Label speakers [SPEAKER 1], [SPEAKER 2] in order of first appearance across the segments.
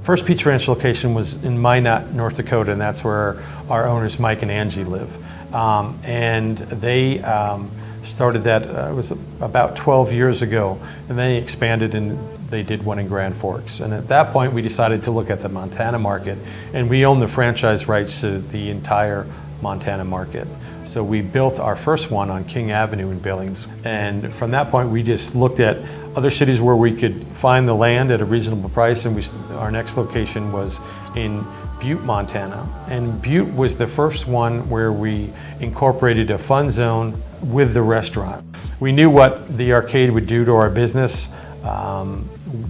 [SPEAKER 1] First Pizza Ranch location was in Minot, North Dakota, and that's where our owners Mike and Angie live. And they started that, it was about 12 years ago, and then they expanded and they did one in Grand Forks. And at that point we decided to look at the Montana market, and we own the franchise rights to the entire Montana market. So we built our first one on King Avenue in Billings, and from that point we just looked at other cities where we could find the land at a reasonable price, and our next location was in Butte, Montana. And Butte was the first one where we incorporated a fun zone with the restaurant. We knew what the arcade would do to our business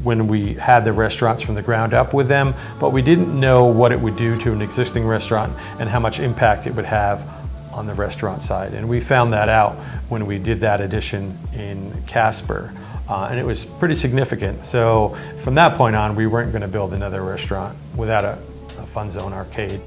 [SPEAKER 1] when we had the restaurants from the ground up with them, but we didn't know what it would do to an existing restaurant and how much impact it would have on the restaurant side. And we found that out when we did that addition in Casper. And it was pretty significant. So from that point on, we weren't going to build another restaurant without a fun zone arcade.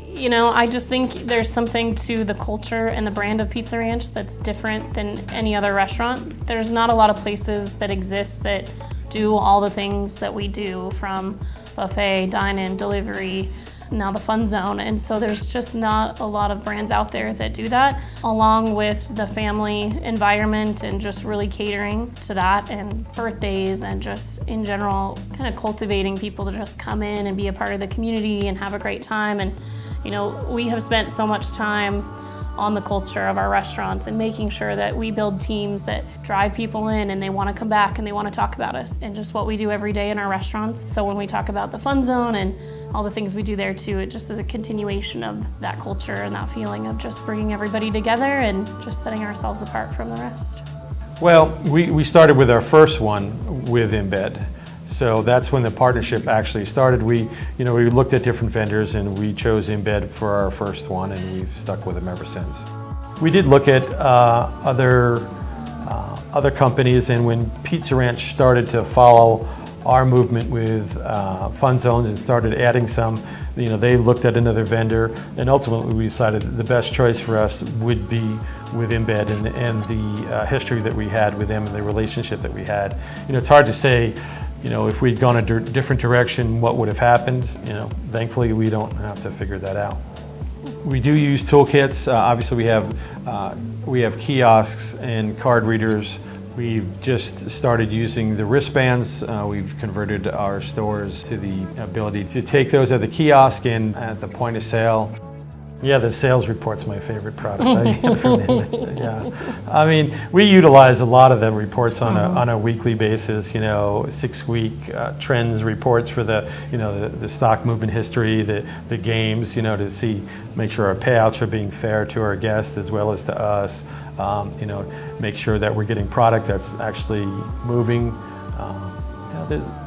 [SPEAKER 2] You know, I just think there's something to the culture and the brand of Pizza Ranch that's different than any other restaurant. There's not a lot of places that exist that do all the things that we do, from buffet, dine-in, delivery, now the fun zone. And so there's just not a lot of brands out there that do that, along with the family environment and just really catering to that, and birthdays, and just in general kind of cultivating people to just come in and be a part of the community and have a great time. And you know, we have spent so much time on the culture of our restaurants and making sure that we build teams that drive people in and they want to come back and they want to talk about us and just what we do every day in our restaurants. So when we talk about the fun zone and all the things we do there too, it just is a continuation of that culture and that feeling of just bringing everybody together and just setting ourselves apart from the rest.
[SPEAKER 1] Well, we started with our first one with Embed. So that's when the partnership actually started. We looked at different vendors and we chose Embed for our first one, and we've stuck with them ever since. We did look at other companies, and when Pizza Ranch started to follow our movement with fun zones and started adding some, they looked at another vendor, and ultimately we decided that the best choice for us would be with Embed and the history that we had with them and the relationship that we had. It's hard to say, if we'd gone a different direction, what would have happened. Thankfully we don't have to figure that out. We do use toolkits. Obviously we have kiosks and card readers. We've just started using the wristbands. We've converted our stores to the ability to take those at the kiosk and at the point of sale. Yeah, the sales report's my favorite product. Yeah, I mean, we utilize a lot of the reports on a weekly basis. 6-week trends reports for the stock movement history, the games. To make sure our payouts are being fair to our guests as well as to us. Make sure that we're getting product that's actually moving.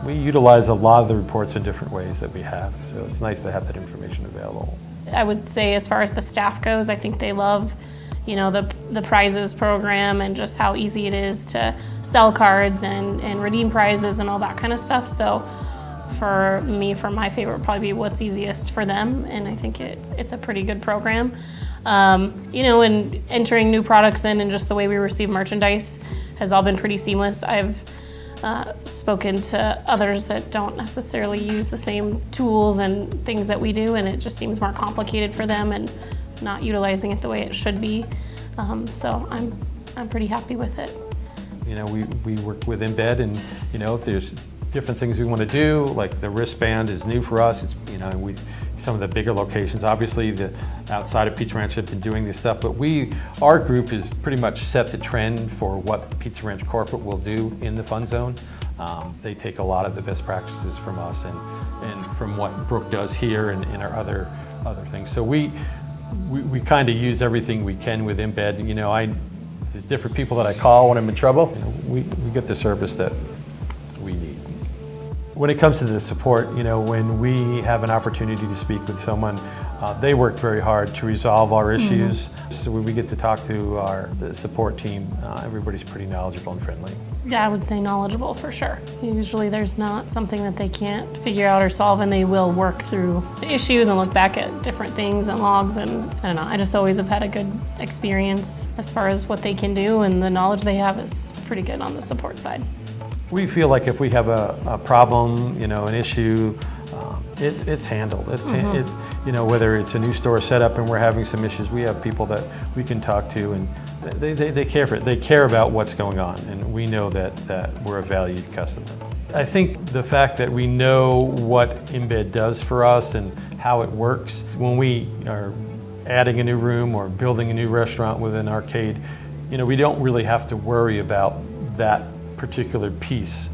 [SPEAKER 1] We utilize a lot of the reports in different ways that we have, so it's nice to have that information available.
[SPEAKER 2] I would say as far as the staff goes, I think they love, the prizes program and just how easy it is to sell cards and redeem prizes and all that kind of stuff. So for my favorite would probably be what's easiest for them, and I think it's a pretty good program. And entering new products in and just the way we receive merchandise has all been pretty seamless. I've spoken to others that don't necessarily use the same tools and things that we do, and it just seems more complicated for them and not utilizing it the way it should be. So I'm pretty happy with it.
[SPEAKER 1] We work with Embed, and if there's different things we want to do, like the wristband is new for us. It's some of the bigger locations, obviously, outside of Pizza Ranch have been doing this stuff, but our group has pretty much set the trend for what Pizza Ranch corporate will do in the fun zone. They take a lot of the best practices from us and from what Brook does here and in our other things. So we kind of use everything we can with Embed. There's different people that I call when I'm in trouble. We get the service that we need. When it comes to the support, when we have an opportunity to speak with someone, they work very hard to resolve our issues. So when we get to talk to the support team, everybody's pretty knowledgeable and friendly.
[SPEAKER 2] Yeah, I would say knowledgeable for sure. Usually there's not something that they can't figure out or solve, and they will work through the issues and look back at different things and logs, and I don't know, I just always have had a good experience as far as what they can do, and the knowledge they have is pretty good on the support side.
[SPEAKER 1] We feel like if we have a problem, an issue, It's handled. It's you know, whether it's a new store setup and we're having some issues, we have people that we can talk to, and they care for it. They care about what's going on, and we know that we're a valued customer. I think the fact that we know what Embed does for us and how it works, when we are adding a new room or building a new restaurant with an arcade, you know, we don't really have to worry about that particular piece.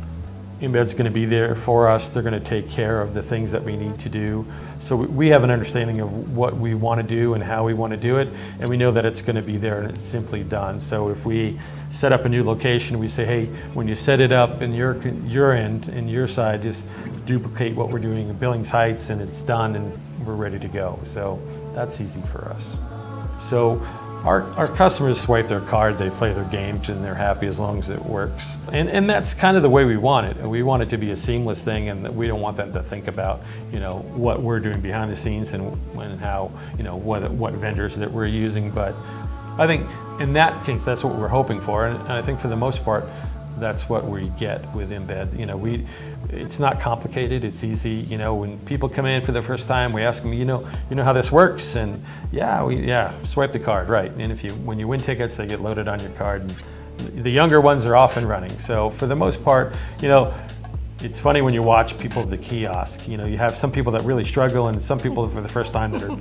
[SPEAKER 1] Embed's going to be there for us. They're going to take care of the things that we need to do. So we have an understanding of what we want to do and how we want to do it, and we know that it's going to be there and it's simply done. So if we set up a new location, we say, hey, when you set it up in your end, in your side, just duplicate what we're doing in Billings Heights, and it's done and we're ready to go. So that's easy for us. So our customers swipe their card, they play their games, and they're happy as long as it works. And that's kind of the way we want it. We want it to be a seamless thing, and we don't want them to think about, you know, what we're doing behind the scenes and how, you know, what vendors that we're using. But I think in that case, that's what we're hoping for. And I think for the most part, that's what we get with Embed. You know, it's not complicated, it's easy. You know, when people come in for the first time, we ask them, you know how this works? And yeah, swipe the card, right. And when you win tickets, they get loaded on your card. And the younger ones are off and running. So for the most part, you know, it's funny when you watch people at the kiosk. You know, you have some people that really struggle, and some people for the first time that are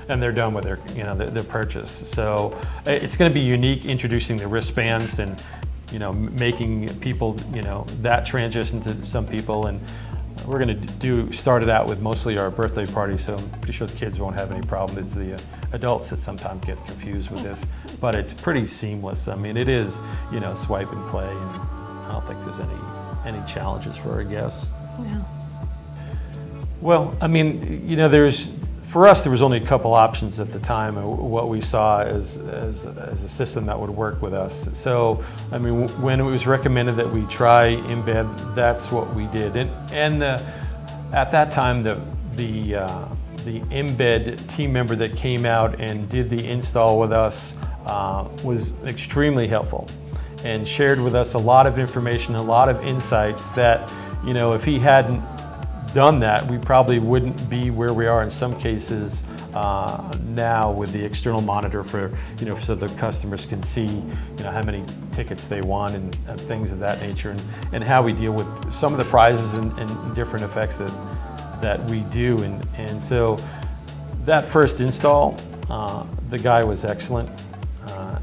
[SPEAKER 1] and they're done with their purchase. So it's going to be unique, introducing the wristbands and, you know, making people, you know, that transition to some people. And we're going to start it out with mostly our birthday party, so I'm pretty sure the kids won't have any problem. It's the adults that sometimes get confused with this, but it's pretty seamless. I mean, it is, you know, swipe and play, and I don't think there's any challenges for our guests.
[SPEAKER 2] Yeah.
[SPEAKER 1] Well, I mean, you know, for us, there was only a couple options at the time of what we saw as a system that would work with us. So, I mean, when it was recommended that we try Embed, that's what we did. And at that time, the Embed team member that came out and did the install with us was extremely helpful and shared with us a lot of information, a lot of insights that, you know, if he hadn't done that, we probably wouldn't be where we are in some cases now with the external monitor for, you know, so the customers can see, you know, how many tickets they want and things of that nature, and how we deal with some of the prizes and different effects that we do. And so that first install, the guy was excellent,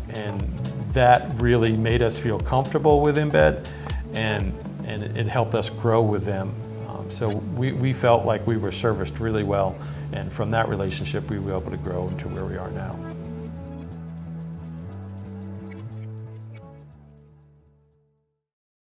[SPEAKER 1] and that really made us feel comfortable with Embed, and it helped us grow with them. So we felt like we were serviced really well, and from that relationship we were able to grow into where we are now.